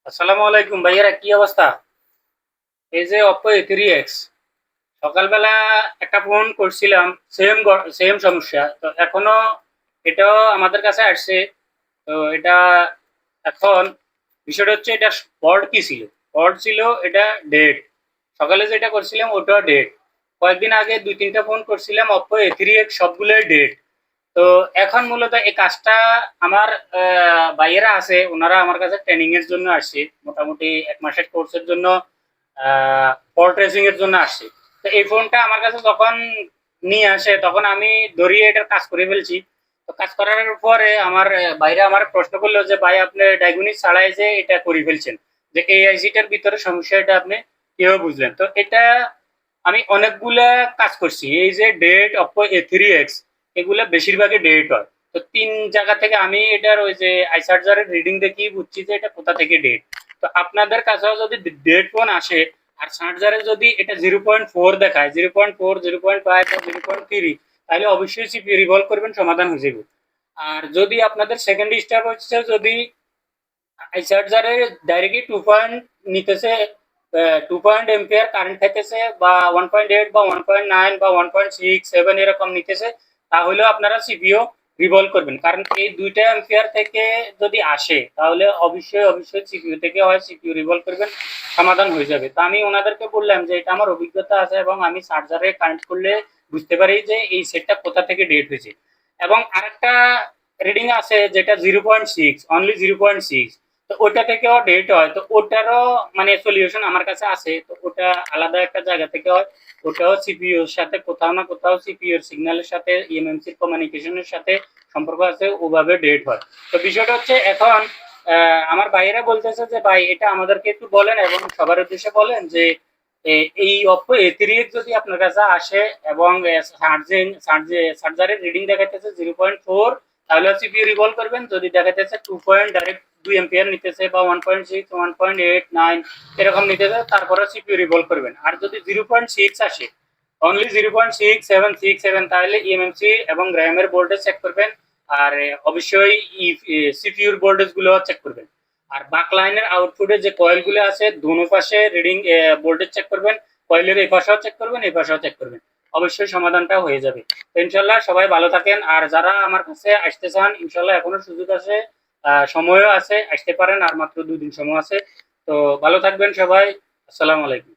আসসালামু আলাইকুম ভাইয়ারা, কি অবস্থা? এই যে অপ্পো A3X, সকালবেলা একটা ফোন করছিলাম, সেম সেম সমস্যা। তো এখনো এটাও আমাদের কাছে আসছে। তো এটা এখন বিষয়টা হচ্ছে, এটা ফল্ট কি ছিল? ফল্ট ছিল এটা ডেট। সকালে যেটা করছিলাম ওটা ডেট। কয়েকদিন আগে দুই তিনটা ফোন করছিলাম অপ্পো A3X, সবগুলোই ডেট। তো এখন মূলত এই কাজটা আমার ভাইয়েরা আছে, ওনারা আমার কাছে ট্রেনিং এর জন্য আসছে, মোটামুটি 1 মাসের কোর্সের জন্য, ফল্ট ট্রেসিং এর জন্য আসছে। তো এই ফোনটা আমার কাছে যখন নিয়ে আসে তখন আমি ধরিয়ে এটার কাজ করে ফেলছি। তো কাজ করার পরে আমার বাইরে আমার প্রশ্ন করলো যে ভাই, আপনি ডায়াগনোস ছাড়াই যে এটা করে ফেলছেন, যে এই আইসিটার ভিতরে সমস্যা, এটা আপনি কিভাবে বুঝলেন? তো এটা আমি অনেকগুলা কাজ করছি। এই যে ডেট অপ্পো A3X, এগুলা বেশিরভাগই ডেট হয়। তো 3 জায়গা থেকে আমি এটার ওই যে আইসার্জারের রিডিং দেখি বুঝছি যে এটা কোথা থেকে ডেট। তো আপনাদের কাছেও যদি ডেট ফোন আসে আর চার্জারে যদি এটা 0.4 দেখায়, 0.4, 0.5 বা 0.3, তাহলে অবশ্যই সিপিইউ রিভলভ করবেন, সমাধান হয়ে যাবে। আর যদি আপনাদের সেকেন্ড স্টেপ হচ্ছে, যদি চার্জারে ডাইরেক্টলি 2 পয়েন্ট নিতেছে, 2 পয়েন্ট এম্পিয়ার কারেন্ট খাইতেছে, বা 1.8 বা 1.9 বা 1.67 এরকম নিতেছে, তাহলেও আপনারা সিপিইউ রিভলভ করবেন। কারণ এই দুইটা এম্পিয়ার থেকে যদি আসে তাহলে অবশ্যই অবশ্যই সিপিইউ থেকে হয়, সিপিইউ রিভলভ করবেন, সমাধান হয়ে যাবে। তো আমি ওনাদেরকে বললাম যে এটা আমার অভিজ্ঞতা আছে এবং আমি চার্জারে কানেক্ট করলে বুঝতে পারি যে এই সেটটা কোথা থেকে ডেট হয়েছে। এবং আরেকটা রিডিং আছে যেটা 0.6, অনলি 0.6। তো ওটা থেকেও ডেট হয়। তো ওটারও মানে সলিউশন আমার কাছে আছে। তো ওটা আলাদা একটা জায়গা থেকে হয়। ওটাও সিপিইউ এর সাথে কোথাও না কোথাও, সিপিইউ এর সিগন্যালের সাথে, ইএমএমসি কমিউনিকেশনের সাথে সম্পর্ক আছে, ওভাবে ডেট হয়। তো বিষয়টা হচ্ছে এখন আমার ভাইয়েরা বলতেছে যে ভাই, এটা আমাদেরকে একটু বলেন এবং সবার উদ্দেশ্যে বলেন যে এই অপ্পো A3X যদি আপনার কাছে আসে এবং সার্জারের রিডিং দেখাইতেছে 0.4, তাহলে সিপিইউ রিভলভ করবেন। যদি দেখাইতেছে 2 পয়েন্ট, ডাইরেক্ট 2 এম্পিয়ার নিতেছে, বা 1.6, 1.8, 9 এরকম নিতেছে, তারপরে সিপিইউ রিভলভ করবেন। আর যদি 0.6 আসে, অনলি 0.677, তাহলে ইএমএমসি এবং র্যামের ভোল্টেজ চেক করবেন। আর অবশ্যই সিপিইউর ভোল্টেজ গুলো চেক করবেন। আর বাক লাইনের আউটপুটে যে কয়েল গুলো আছে, দোনো পাশে রিডিং ভোল্টেজ চেক করবেন। কয়েলের এই পাশেও চেক করবেন, এই পাশেও চেক করবেন। অবশ্যই সমাধানটা হয়ে যাবে। তো ইনশাল্লাহ সবাই ভালো থাকেন। আর যারা আমার কাছে আসতে চান, ইনশাল্লাহ এখনো সুযোগ আছে, সময়ও আছে, আসতে পারেন। আর মাত্র 2 দিন সময় আছে। তো ভালো থাকবেন সবাই। আসসালামু আলাইকুম।